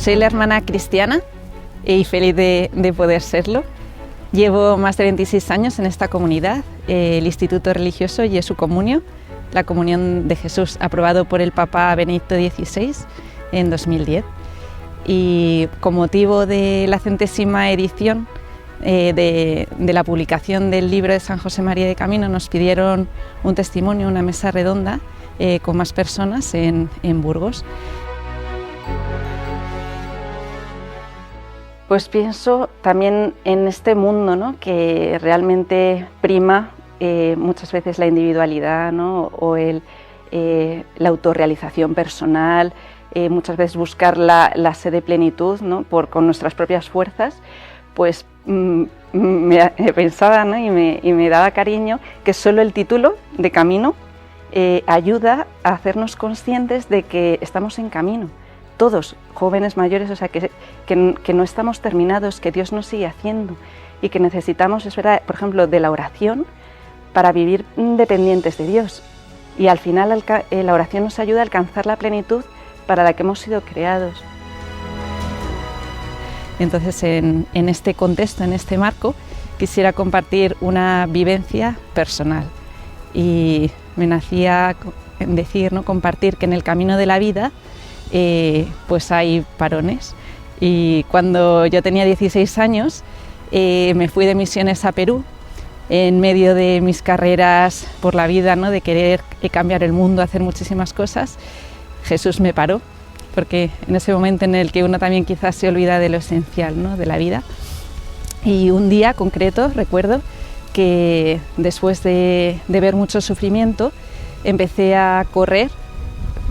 Soy la hermana cristiana y feliz de poder serlo. Llevo más de 26 años en esta comunidad, el Instituto Religioso Jesu Comunio, la Comunión de Jesús, aprobado por el Papa Benedicto XVI en 2010. Y con motivo de la 100ª edición de la publicación del libro de San José María de Camino, nos pidieron un testimonio, una mesa redonda con más personas en Burgos. Pues pienso también en este mundo, ¿no?, que realmente prima muchas veces la individualidad, ¿no?, o la autorrealización personal, muchas veces buscar la sed de plenitud, ¿no?, con nuestras propias fuerzas. Pues pensaba, ¿no?, y me daba cariño que solo el título de Camino ayuda a hacernos conscientes de que estamos en camino. Todos, jóvenes, mayores, o sea, que no estamos terminados, que Dios nos sigue haciendo y que necesitamos, es verdad, por ejemplo, de la oración para vivir dependientes de Dios. Y al final la oración nos ayuda a alcanzar la plenitud para la que hemos sido creados. Entonces, en este contexto, en este marco, quisiera compartir una vivencia personal. Y me nacía en decir, ¿no?, compartir que en el camino de la vida pues hay parones. Y cuando yo tenía 16 años me fui de misiones a Perú, en medio de mis carreras por la vida, ¿no?, de querer cambiar el mundo, hacer muchísimas cosas. Jesús me paró, porque en ese momento en el que uno también quizás se olvida de lo esencial, ¿no?, de la vida. Y un día concreto recuerdo que después de ver mucho sufrimiento empecé a correr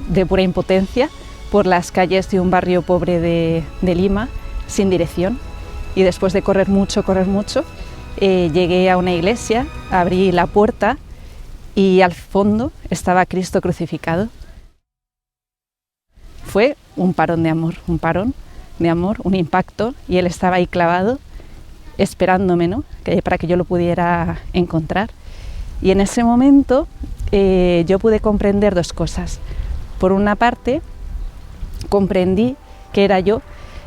de pura impotencia por las calles de un barrio pobre de Lima, sin dirección. Y después de correr mucho, llegué a una iglesia, abrí la puerta y al fondo estaba Cristo crucificado. Fue un parón de amor, un impacto, y Él estaba ahí clavado, esperándome, ¿no?, para que yo lo pudiera encontrar. Y en ese momento yo pude comprender dos cosas. Por una parte, comprendí que era yo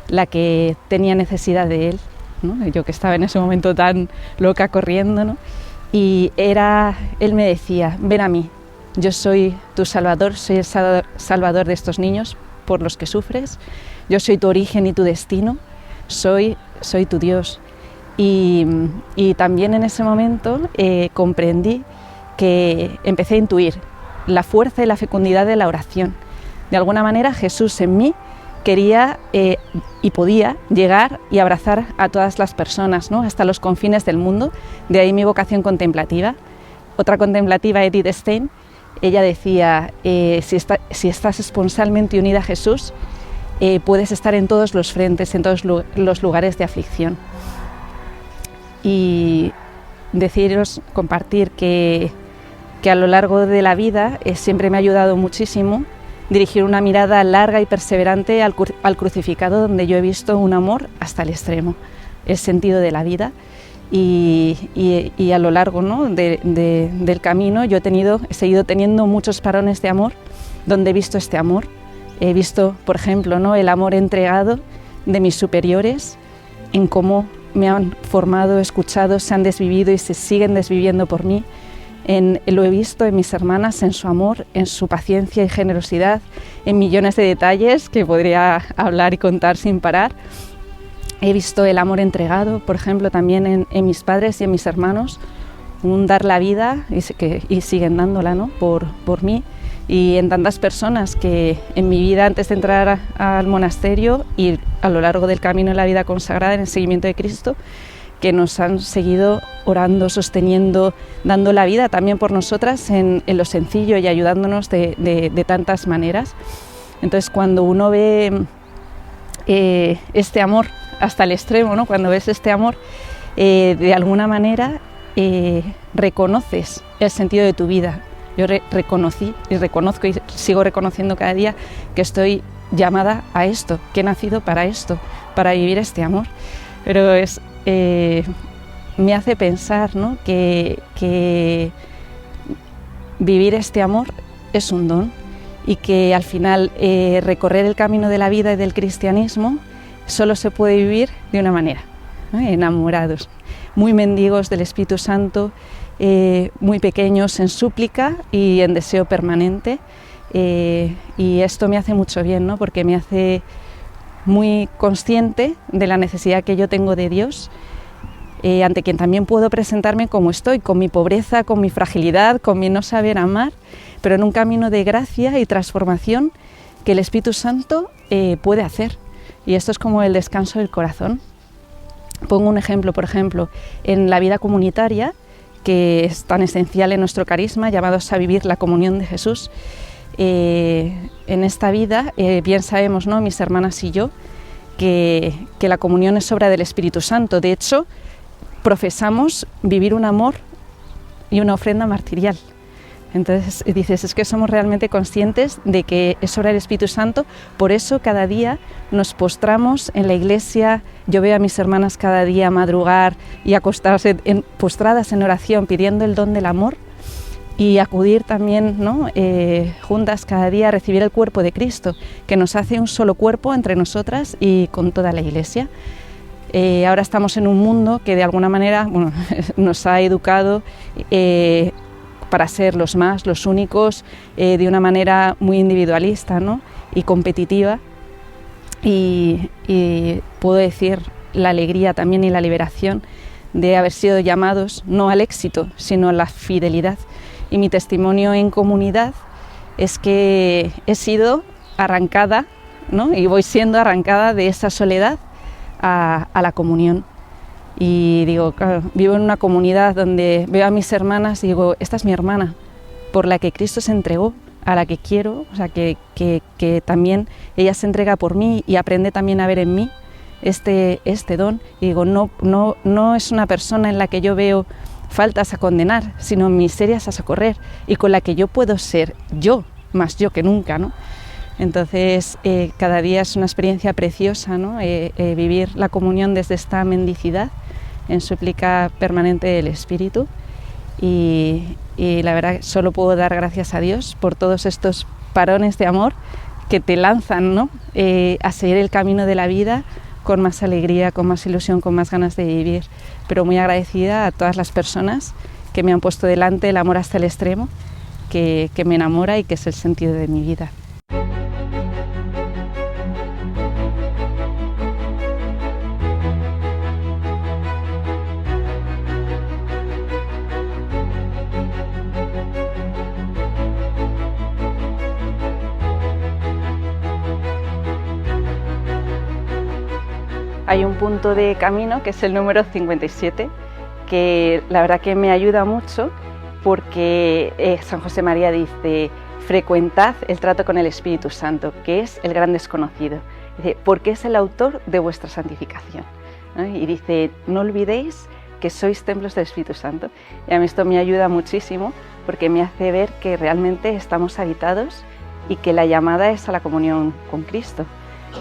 la que tenía necesidad de Él, ¿no?, yo que estaba en ese momento tan loca corriendo, ¿no?, y Él me decía: ven a mí, yo soy tu Salvador, soy el Salvador de estos niños por los que sufres, yo soy tu origen y tu destino, soy tu Dios. Y también en ese momento comprendí que empecé a intuir la fuerza y la fecundidad de la oración. De alguna manera Jesús en mí quería y podía llegar y abrazar a todas las personas, ¿no?, hasta los confines del mundo. De ahí mi vocación contemplativa. Otra contemplativa, Edith Stein, ella decía, si estás esponsalmente unida a Jesús, puedes estar en todos los frentes, en todos los lugares de aflicción. Y compartir que a lo largo de la vida siempre me ha ayudado muchísimo dirigir una mirada larga y perseverante al crucificado, donde yo he visto un amor hasta el extremo, el sentido de la vida. Y a lo largo, ¿no?, del camino yo he seguido teniendo muchos parones de amor, donde he visto este amor. He visto, por ejemplo, ¿no?, el amor entregado de mis superiores, en cómo me han formado, escuchado, se han desvivido y se siguen desviviendo por mí. Lo he visto en mis hermanas, en su amor, en su paciencia y generosidad, en millones de detalles que podría hablar y contar sin parar. He visto el amor entregado, por ejemplo, también en mis padres y en mis hermanos, un dar la vida y siguen dándola, ¿no?, por mí, y en tantas personas que en mi vida, antes de entrar al monasterio y a lo largo del camino en la vida consagrada, en el seguimiento de Cristo, que nos han seguido orando, sosteniendo, dando la vida también por nosotras en lo sencillo y ayudándonos de tantas maneras. Entonces, cuando uno ve este amor hasta el extremo, ¿no?, cuando ves este amor, de alguna manera reconoces el sentido de tu vida. Yo reconocí y reconozco y sigo reconociendo cada día que estoy llamada a esto, que he nacido para esto, para vivir este amor. Pero me hace pensar, ¿no?, que vivir este amor es un don y que al final recorrer el camino de la vida y del cristianismo solo se puede vivir de una manera, ¿no? Enamorados, muy mendigos del Espíritu Santo, muy pequeños en súplica y en deseo permanente, y esto me hace mucho bien, ¿no? Porque me hace muy consciente de la necesidad que yo tengo de Dios, ante quien también puedo presentarme como estoy, con mi pobreza, con mi fragilidad, con mi no saber amar, pero en un camino de gracia y transformación que el Espíritu Santo puede hacer. Y esto es como el descanso del corazón. Pongo un ejemplo, por ejemplo, en la vida comunitaria, que es tan esencial en nuestro carisma, llamados a vivir la comunión de Jesús. En esta vida, bien sabemos, ¿no?, mis hermanas y yo, que la comunión es obra del Espíritu Santo. De hecho, profesamos vivir un amor y una ofrenda martirial. Entonces dices, es que somos realmente conscientes de que es obra del Espíritu Santo, por eso cada día nos postramos en la iglesia. Yo veo a mis hermanas cada día madrugar y acostarse postradas en oración pidiendo el don del amor, y acudir también, ¿no?, juntas cada día a recibir el cuerpo de Cristo, que nos hace un solo cuerpo entre nosotras y con toda la iglesia. Ahora estamos en un mundo que de alguna manera, bueno, nos ha educado para ser los más, los únicos, de una manera muy individualista, ¿no?, y competitiva, y puedo decir la alegría también y la liberación de haber sido llamados no al éxito, sino a la fidelidad. Y mi testimonio en comunidad es que he sido arrancada, ¿no?, y voy siendo arrancada de esa soledad a la comunión. Y digo, claro, vivo en una comunidad donde veo a mis hermanas y digo, esta es mi hermana, por la que Cristo se entregó, a la que quiero, o sea, que también ella se entrega por mí y aprende también a ver en mí este don. Y digo, no es una persona en la que yo veo faltas a condenar, sino miserias a socorrer, y con la que yo puedo ser yo, más yo que nunca, ¿no? Entonces, cada día es una experiencia preciosa, ¿no?, vivir la comunión desde esta mendicidad, en súplica permanente del Espíritu, y la verdad solo puedo dar gracias a Dios por todos estos parones de amor que te lanzan, ¿no?, a seguir el camino de la vida con más alegría, con más ilusión, con más ganas de vivir. Pero muy agradecida a todas las personas que me han puesto delante el amor hasta el extremo, que me enamora y que es el sentido de mi vida. Hay un punto de camino que es el número 57, que la verdad que me ayuda mucho, porque San José María dice: frecuentad el trato con el Espíritu Santo, que es el gran desconocido. Dice, porque es el autor de vuestra santificación, ¿no? Y dice, no olvidéis que sois templos del Espíritu Santo. Y a mí esto me ayuda muchísimo, porque me hace ver que realmente estamos habitados y que la llamada es a la comunión con Cristo.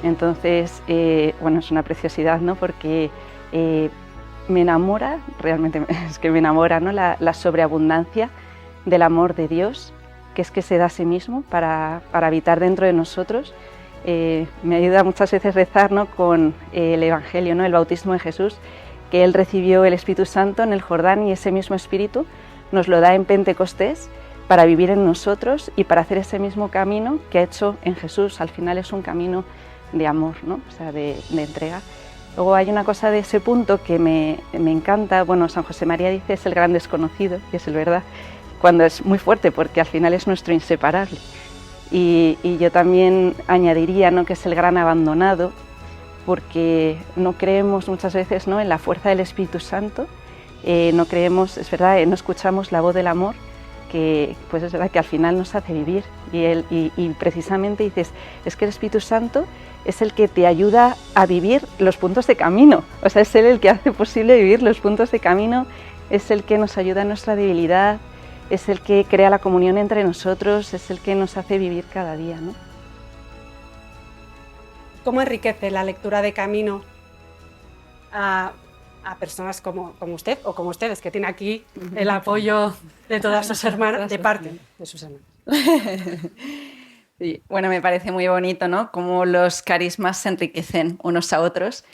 Entonces, bueno, es una preciosidad, ¿no?, porque me enamora, realmente es que me enamora, ¿no?, la sobreabundancia del amor de Dios, que es que se da a sí mismo para habitar dentro de nosotros. Me ayuda muchas veces rezar, ¿no?, con el Evangelio, ¿no?, el bautismo de Jesús, que Él recibió el Espíritu Santo en el Jordán, y ese mismo Espíritu nos lo da en Pentecostés para vivir en nosotros y para hacer ese mismo camino que ha hecho en Jesús. Al final es un camino de amor, ¿no?, o sea, de entrega. Luego hay una cosa de ese punto que me encanta. Bueno, San José María dice es el gran desconocido, y es el verdad, cuando es muy fuerte, porque al final es nuestro inseparable. Y yo también añadiría, ¿no?, que es el gran abandonado, porque no creemos muchas veces, ¿no?, en la fuerza del Espíritu Santo, no creemos, es verdad, no escuchamos la voz del amor, que pues es verdad que al final nos hace vivir, y precisamente dices, es que el Espíritu Santo es el que te ayuda a vivir los puntos de camino, o sea, es Él el que hace posible vivir los puntos de camino, es el que nos ayuda en nuestra debilidad, es el que crea la comunión entre nosotros, es el que nos hace vivir cada día, ¿no? ¿Cómo enriquece la lectura de Camino a personas como usted, o como ustedes, que tiene aquí el apoyo de todas sus hermanas, de parte de sus hermanas? Sí, bueno, me parece muy bonito, ¿no? Cómo los carismas se enriquecen unos a otros.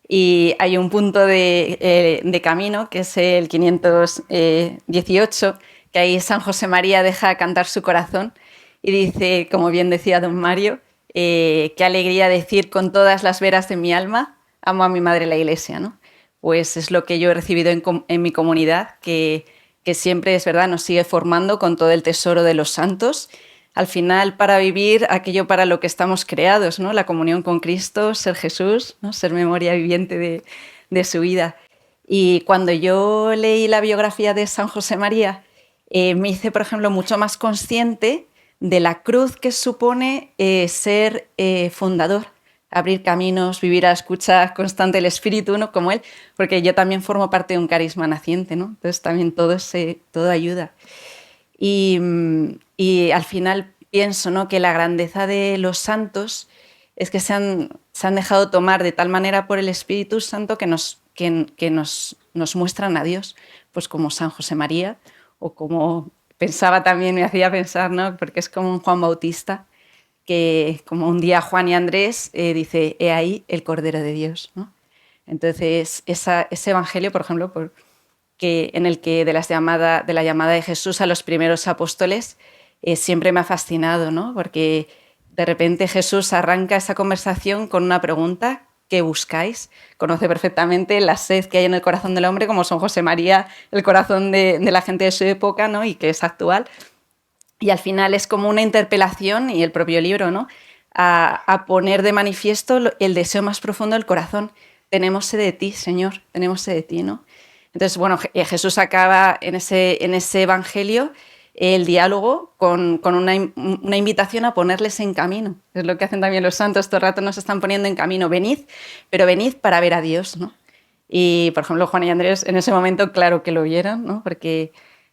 Y hay un punto de camino, que es el 518, que ahí San José María deja cantar su corazón y dice, como bien decía don Mario, qué alegría decir con todas las veras de mi alma, amo a mi madre la Iglesia, ¿no? Pues es lo que yo he recibido en mi comunidad, que siempre es verdad, nos sigue formando con todo el tesoro de los santos. Al final, para vivir aquello para lo que estamos creados, ¿no? La comunión con Cristo, ser Jesús, ¿no? Ser memoria viviente de su vida. Y cuando yo leí la biografía de San José María, me hice, por ejemplo, mucho más consciente de la cruz que supone ser fundador, abrir caminos, vivir a la escucha constante del Espíritu, ¿no? Como él, porque yo también formo parte de un carisma naciente, ¿no? Entonces también todo ayuda. Y al final pienso, ¿no?, que la grandeza de los santos es que se han dejado tomar de tal manera por el Espíritu Santo que nos muestran a Dios, pues como San José María, o como pensaba también, me hacía pensar, ¿no?, porque es como un Juan Bautista, que como un día Juan y Andrés dice, he ahí el Cordero de Dios, ¿no? Entonces, ese evangelio, por ejemplo, en el que de la llamada de Jesús a los primeros apóstoles, siempre me ha fascinado, ¿no? Porque de repente Jesús arranca esa conversación con una pregunta: ¿qué buscáis? Conoce perfectamente la sed que hay en el corazón del hombre, como San José María, el corazón de la gente de su época, ¿no?, y que es actual. Y al final es como una interpelación, y el propio libro, ¿no?, a poner de manifiesto el deseo más profundo del corazón. Tenemos sed de ti, Señor, tenemos sed de ti, ¿no? Entonces, bueno, Jesús acaba en ese evangelio el diálogo con una invitación a ponerles en camino. Es lo que hacen también los santos, todo el rato nos están poniendo en camino. Venid, pero venid para ver a Dios, ¿no? Y, por ejemplo, Juan y Andrés en ese momento, claro que lo vieron, ¿no? Porque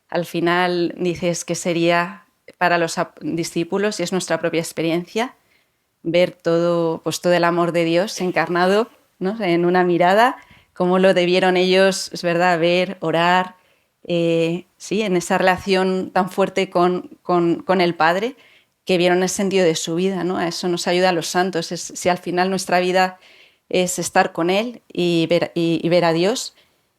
al final dices que sería para los discípulos, y es nuestra propia experiencia, ver todo, pues todo el amor de Dios encarnado, ¿no?, en una mirada, cómo lo debieron ellos, es verdad, ver, orar, sí, en esa relación tan fuerte con el Padre, que vieron el sentido de su vida, ¿no? A eso nos ayuda a los santos. Si al final nuestra vida es estar con Él y ver a Dios,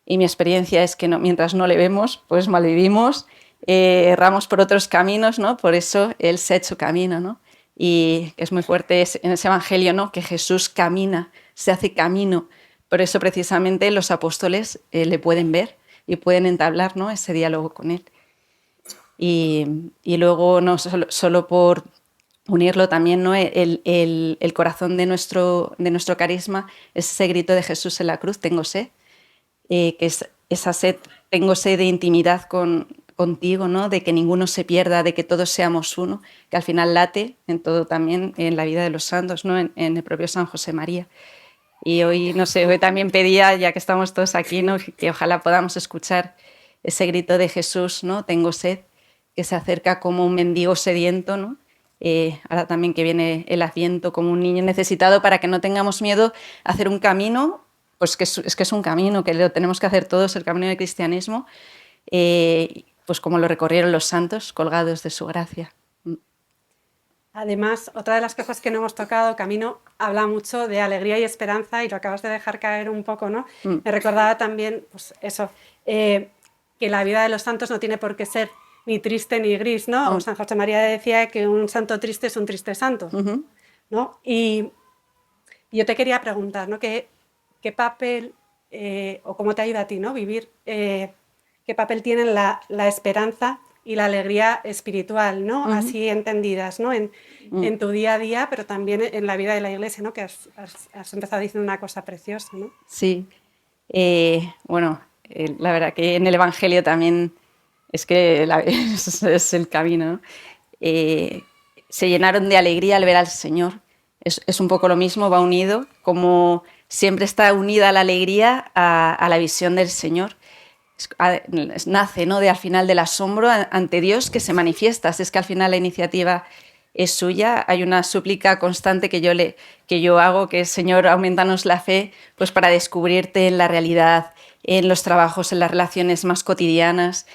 y mi experiencia es que mientras no le vemos, pues malvivimos, erramos por otros caminos, ¿no? Por eso Él se ha hecho camino, ¿no? Y es muy fuerte en ese evangelio, ¿no?, que Jesús camina, se hace camino. Por eso precisamente los apóstoles le pueden ver y pueden entablar, ¿no?, ese diálogo con Él. Y luego, no solo por unirlo también, ¿no?, el corazón de nuestro carisma es ese grito de Jesús en la cruz: tengo sed, que es esa sed, tengo sed de intimidad contigo, ¿no?, de que ninguno se pierda, de que todos seamos uno, que al final late en todo, también en la vida de los santos, ¿no?, en el propio San José María. Y hoy, no sé, hoy también pedía, ya que estamos todos aquí, ¿no?, que ojalá podamos escuchar ese grito de Jesús, ¿no?, tengo sed, que se acerca como un mendigo sediento, ¿no? Ahora también que viene el Adviento, como un niño necesitado, para que no tengamos miedo a hacer un camino, pues que es un camino que lo tenemos que hacer todos, el camino del cristianismo, pues como lo recorrieron los santos, colgados de su gracia. Además, otra de las cosas que no hemos tocado, Camino habla mucho de alegría y esperanza, y lo acabas de dejar caer un poco, ¿no? Me recordaba también, pues eso, que la vida de los santos no tiene por qué ser ni triste ni gris, ¿no? San José María decía que un santo triste es un triste santo, ¿no? Y yo te quería preguntar, ¿no?, ¿qué papel, o cómo te ayuda a ti, ¿no?, vivir, qué papel tienen la esperanza y la alegría espiritual, ¿no?, así entendidas, ¿no?, en tu día a día, pero también en la vida de la Iglesia, ¿no?, que has empezado diciendo una cosa preciosa, ¿no? Sí. Bueno, la verdad que en el Evangelio también es que es el camino, ¿no? Se llenaron de alegría al ver al Señor. Es un poco lo mismo, va unido, como siempre está unida la alegría a la visión del Señor. Nace, ¿no?, al final del asombro ante Dios, que se manifiesta. Si es que al final la iniciativa es suya. Hay una súplica constante que yo hago, que es: Señor, aumentanos la fe, pues para descubrirte en la realidad, en los trabajos, en las relaciones más cotidianas.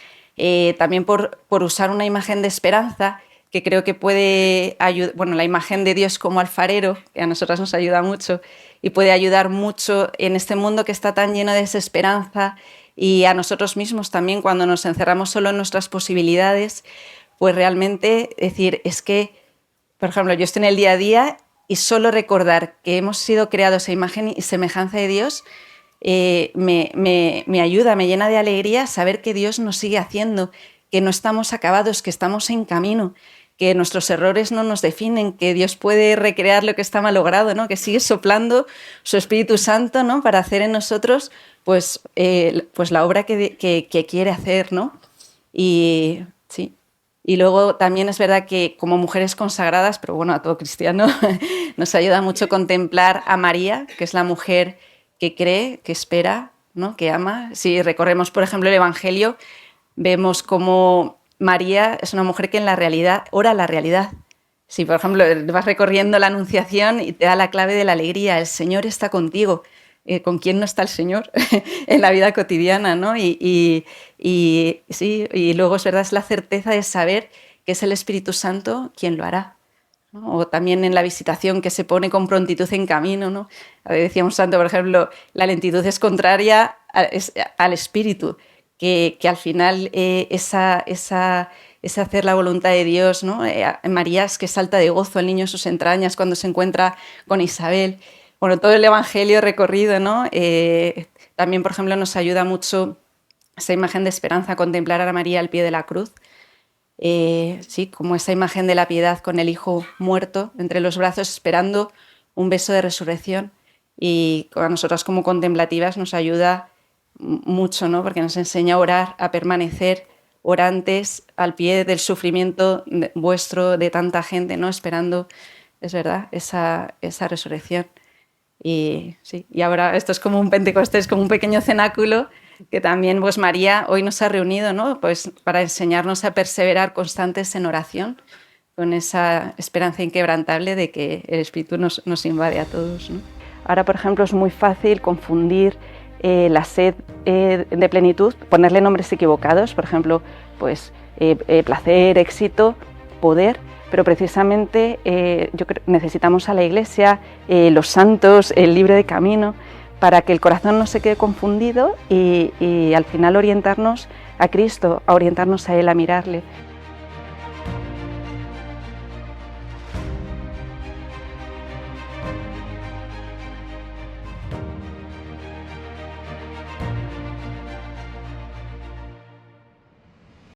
También por usar una imagen de esperanza, que creo que puede ayudar, bueno, la imagen de Dios como alfarero, que a nosotras nos ayuda mucho y puede ayudar mucho en este mundo que está tan lleno de desesperanza, y a nosotros mismos también cuando nos encerramos solo en nuestras posibilidades, pues realmente decir, es que, por ejemplo, yo estoy en el día a día y solo recordar que hemos sido creados a imagen y semejanza de Dios me ayuda, me llena de alegría saber que Dios nos sigue haciendo, que no estamos acabados, que estamos en camino, que nuestros errores no nos definen, que Dios puede recrear lo que está malogrado, ¿no? Que sigue soplando su Espíritu Santo, ¿no? Para hacer en nosotros pues la obra que quiere hacer, ¿no? Y sí. Y luego también es verdad que como mujeres consagradas, pero bueno, a todo cristiano, nos ayuda mucho contemplar a María, que es la mujer que cree, que espera, ¿no? Que ama. Si recorremos, por ejemplo, el Evangelio, vemos cómo María es una mujer que en la realidad ora la realidad. Si, por ejemplo, vas recorriendo la Anunciación y te da la clave de la alegría, el Señor está contigo. ¿Con quién no está el Señor en la vida cotidiana, ¿no? Y luego es verdad, es la certeza de saber que es el Espíritu Santo quien lo hará, ¿no? O también en la visitación, que se pone con prontitud en camino, ¿no? Decía un santo, por ejemplo, la lentitud es contraria al Espíritu, que al final es hacer la voluntad de Dios, ¿no? María es que salta de gozo el niño en sus entrañas cuando se encuentra con Isabel. Bueno, todo el Evangelio recorrido, ¿no? También, por ejemplo, nos ayuda mucho esa imagen de esperanza, contemplar a María al pie de la cruz. Sí, como esa imagen de la piedad con el hijo muerto entre los brazos, esperando un beso de resurrección. Y a nosotras como contemplativas nos ayuda mucho, ¿no? Porque nos enseña a orar, a permanecer orantes al pie del sufrimiento vuestro, de tanta gente, ¿no? Esperando, es verdad, esa resurrección. Y sí, y ahora esto es como un Pentecostés, como un pequeño cenáculo que también pues María hoy nos ha reunido, ¿no? Pues para enseñarnos a perseverar constantes en oración, con esa esperanza inquebrantable de que el Espíritu nos invade a todos, ¿no? Ahora, por ejemplo, es muy fácil confundir la sed de plenitud, ponerle nombres equivocados, por ejemplo, pues placer, éxito, poder. Pero precisamente yo creo que necesitamos a la Iglesia, los santos, el libre de camino, para que el corazón no se quede confundido y al final orientarnos a Cristo, a orientarnos a Él, a mirarle.